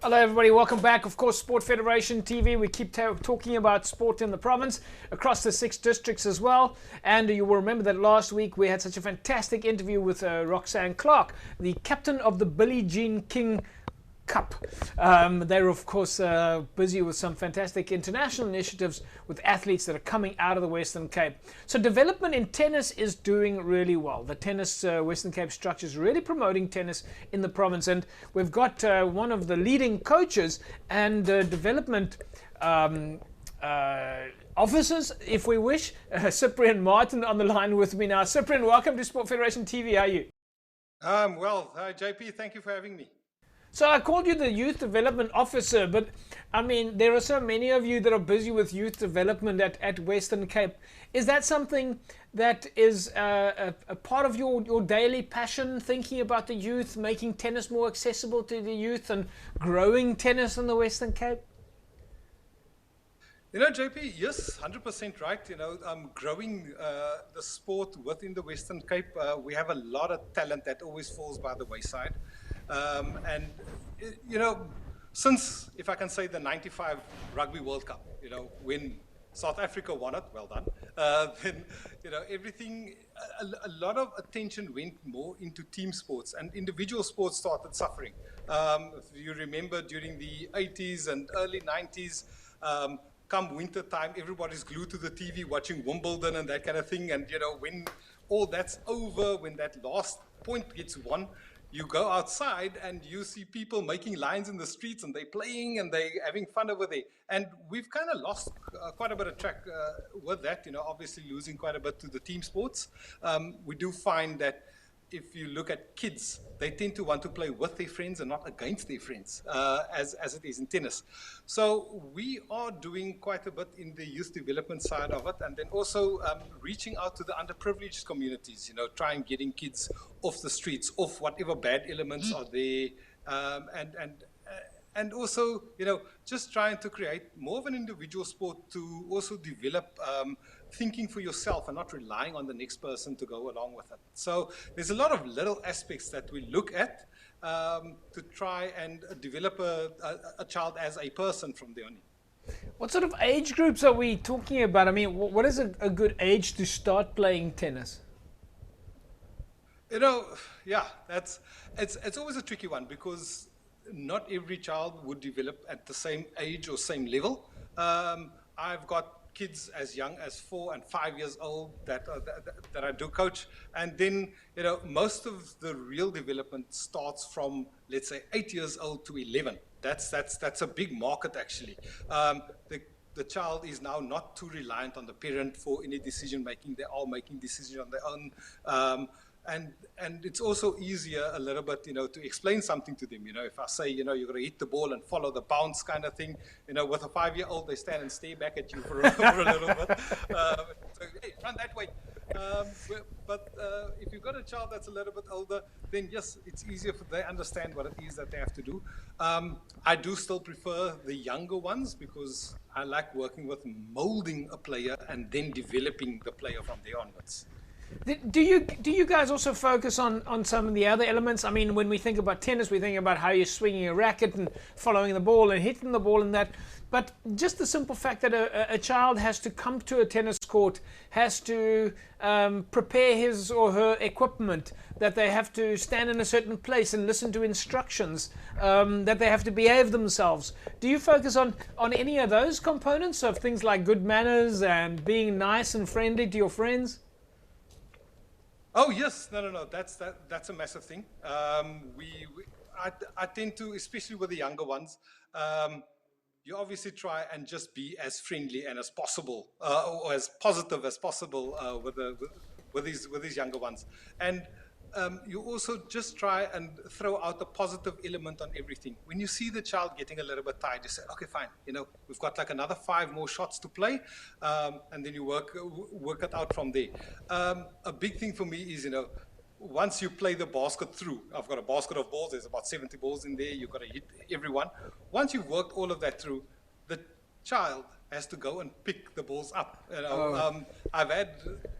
Hello everybody, welcome back. Of course, Sport Federation TV. We keep talking about sport in the province, across the 6 districts as well. And you will remember that last week we had such a fantastic interview with Roxanne Clark, the captain of the Billie Jean King Cup. They're of course busy with some fantastic international initiatives with athletes that are coming out of the Western Cape. So development in tennis is doing really well. The tennis Western Cape structure is really promoting tennis in the province, and we've got one of the leading coaches and development officers, if we wish, Cyprian Martin on the line with me now. Cyprian, welcome to Sport Federation TV. How are you? Well, JP, thank you for having me. So I called you the Youth Development Officer, but I mean, there are so many of you that are busy with youth development at Western Cape. Is that something that is a part of your daily passion, thinking about the youth, making tennis more accessible to the youth and growing tennis in the Western Cape? You know, JP, yes, 100% right. You know, growing the sport within the Western Cape, we have a lot of talent that always falls by the wayside. And, you know, since, if I can say, the 95 Rugby World Cup, you know, when South Africa won it, well done, then, you know, everything, a lot of attention went more into team sports, and individual sports started suffering. If you remember, during the 80s and early 90s, come winter time, everybody's glued to the TV watching Wimbledon and that kind of thing. And, you know, when all that's over, when that last point gets won, you go outside and you see people making lines in the streets, and they're playing and they're having fun over there. And we've kind of lost quite a bit of track with that, you know, obviously losing quite a bit to the team sports. We do find that if you look at kids, they tend to want to play with their friends and not against their friends, as it is in tennis. So we are doing quite a bit in the youth development side of it, and then also reaching out to the underprivileged communities, you know, trying getting kids off the streets, off whatever bad elements are there, and also, you know, just trying to create more of an individual sport to also develop thinking for yourself and not relying on the next person to go along with it. So there's a lot of little aspects that we look at to try and develop a child as a person from there on in. What sort of age groups are we talking about? I mean, what is a good age to start playing tennis? You know, yeah, it's always a tricky one, because not every child would develop at the same age or same level. I've got kids as young as 4 and 5 years old that I do coach, and then, you know, most of the real development starts from, let's say, 8 years old to 11. That's a big market, actually. The child is now not too reliant on the parent for any decision making. They are making decisions on their own. And it's also easier a little bit, you know, to explain something to them. You know, if I say, you know, you're going to hit the ball and follow the bounce kind of thing, you know, with a 5-year-old, they stand and stare back at you for a little bit. So, hey, run that way. But if you've got a child that's a little bit older, then yes, it's easier for they understand what it is that they have to do. I do still prefer the younger ones, because I like working with molding a player and then developing the player from there onwards. Do you guys also focus on some of the other elements? I mean, when we think about tennis, we think about how you're swinging a racket and following the ball and hitting the ball and that. But just the simple fact that a child has to come to a tennis court, has to prepare his or her equipment, that they have to stand in a certain place and listen to instructions, that they have to behave themselves. Do you focus on any of those components of things like good manners and being nice and friendly to your friends? Oh yes, no. That's a massive thing. I tend to, especially with the younger ones, you obviously try and just be as friendly and as possible, or as positive as possible with these younger ones, and you also just try and throw out a positive element on everything. When you see the child getting a little bit tired, you say, okay, fine, you know, we've got like another 5 more shots to play, and then you work it out from there. A big thing for me is, you know, once you play the basket through, I've got a basket of balls, there's about 70 balls in there, you've got to hit everyone. Once you've worked all of that through, the child has to go and pick the balls up. I've had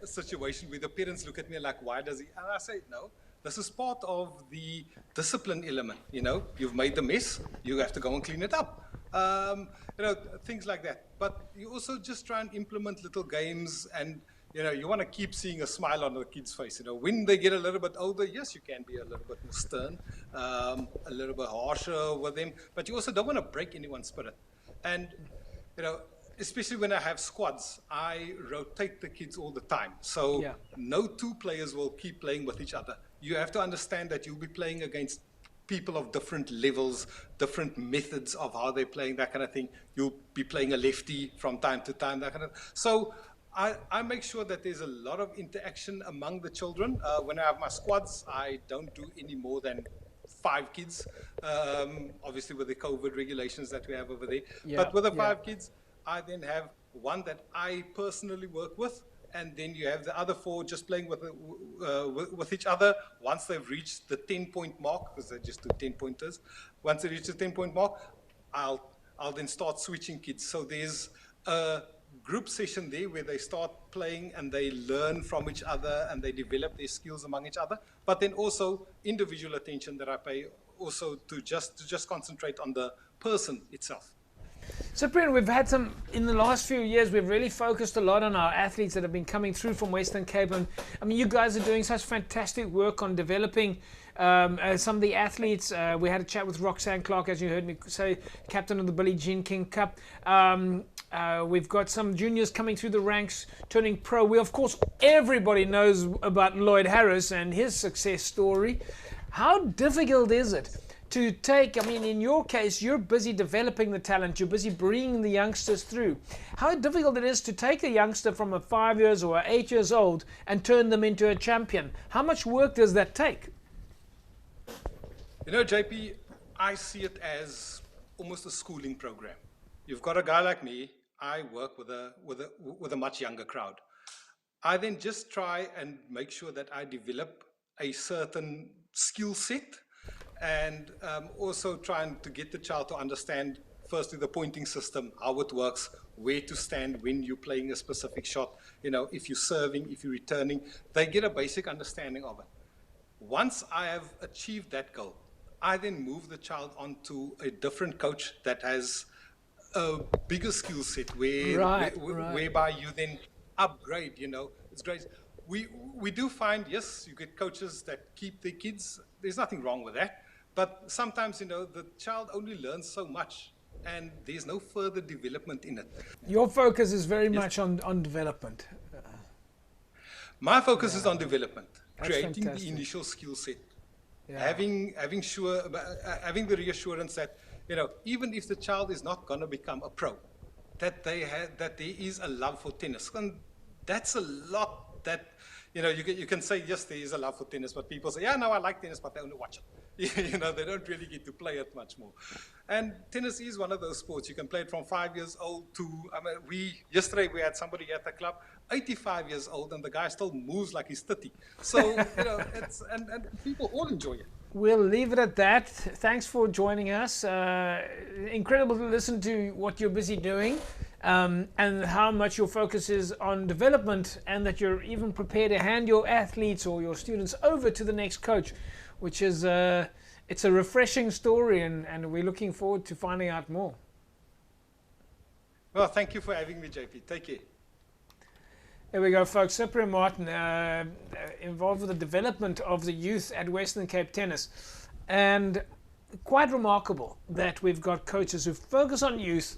a situation where the parents look at me like, why does he? And I say, no, This is part of the discipline element. You know, you've made the mess, you have to go and clean it up. You know, things like that. But you also just try and implement little games, and you know, you want to keep seeing a smile on the kid's face. You know, when they get a little bit older, yes, you can be a little bit more stern, a little bit harsher with them, but you also don't want to break anyone's spirit. And you know, especially when I have squads, I rotate the kids all the time. So Yeah. no two players will keep playing with each other. You have to understand that you'll be playing against people of different levels, different methods of how they're playing, that kind of thing. You'll be playing a lefty from time to time, that kind of. So I make sure that there's a lot of interaction among the children. When I have my squads, I don't do any more than 5 kids, obviously with the COVID regulations that we have over there. Yeah, But with the yeah. 5 kids, I then have one that I personally work with, and then you have the other 4 just playing with each other. Once they've reached the 10-point mark, because they just do 10-pointers, once they reach the 10-point mark, I'll then start switching kids. So there's a group session there where they start playing and they learn from each other and they develop their skills among each other. But then also individual attention that I pay also to just concentrate on the person itself. Cyprian, we've had some, in the last few years, we've really focused a lot on our athletes that have been coming through from Western Cape. And I mean, you guys are doing such fantastic work on developing some of the athletes. We had a chat with Roxanne Clark, as you heard me say, captain of the Billie Jean King Cup. We've got some juniors coming through the ranks, turning pro. We, of course, everybody knows about Lloyd Harris and his success story. How difficult is it to take, I mean, in your case, you're busy developing the talent, you're busy bringing the youngsters through. How difficult it is to take a youngster from a 5 years or 8 years old and turn them into a champion. How much work does that take? You know, JP, I see it as almost a schooling program. You've got a guy like me, I work with a much younger crowd. I then just try and make sure that I develop a certain skill set, and also trying to get the child to understand, firstly, the pointing system, how it works, where to stand when you're playing a specific shot, you know, if you're serving, if you're returning. They get a basic understanding of it. Once I have achieved that goal, I then move the child onto a different coach that has a bigger skill set whereby you then upgrade, you know. It's great. We do find, yes, you get coaches that keep their kids. There's nothing wrong with that. But sometimes, you know, the child only learns so much and there's no further development in it. Your focus is very much on development. My focus is on development, That's creating fantastic. the initial skill set, Yeah. having the reassurance that, you know, even if the child is not going to become a pro, that that there is a love for tennis. And that's a lot that, you know, you can say, yes, there is a love for tennis, but people say, yeah, no, I like tennis, but they only watch it. You know, they don't really get to play it much more. And tennis is one of those sports. You can play it from 5 years old to, I mean, yesterday we had somebody at the club, 85 years old, and the guy still moves like he's 30. So, you know, and people all enjoy it. We'll leave it at that. Thanks for joining us. Incredible to listen to what you're busy doing, and how much your focus is on development, and that you're even prepared to hand your athletes or your students over to the next coach, which is it's a refreshing story, and we're looking forward to finding out more. Well, thank you for having me, JP. Take care. There we go, folks. Cyprian Martin, involved with the development of the youth at Western Cape Tennis. And quite remarkable that we've got coaches who focus on youth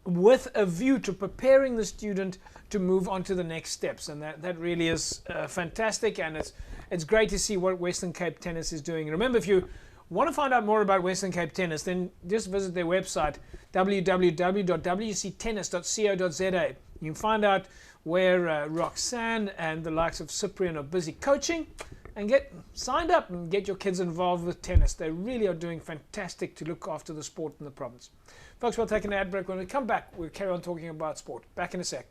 with a view to preparing the student to move on to the next steps. And that really is fantastic, and it's great to see what Western Cape Tennis is doing. Remember, if you want to find out more about Western Cape Tennis, then just visit their website, www.wctennis.co.za. You can find out where Roxanne and the likes of Cyprian are busy coaching, and get signed up and get your kids involved with tennis. They really are doing fantastic to look after the sport in the province. Folks, we'll take an ad break. When we come back, we'll carry on talking about sport. Back in a sec.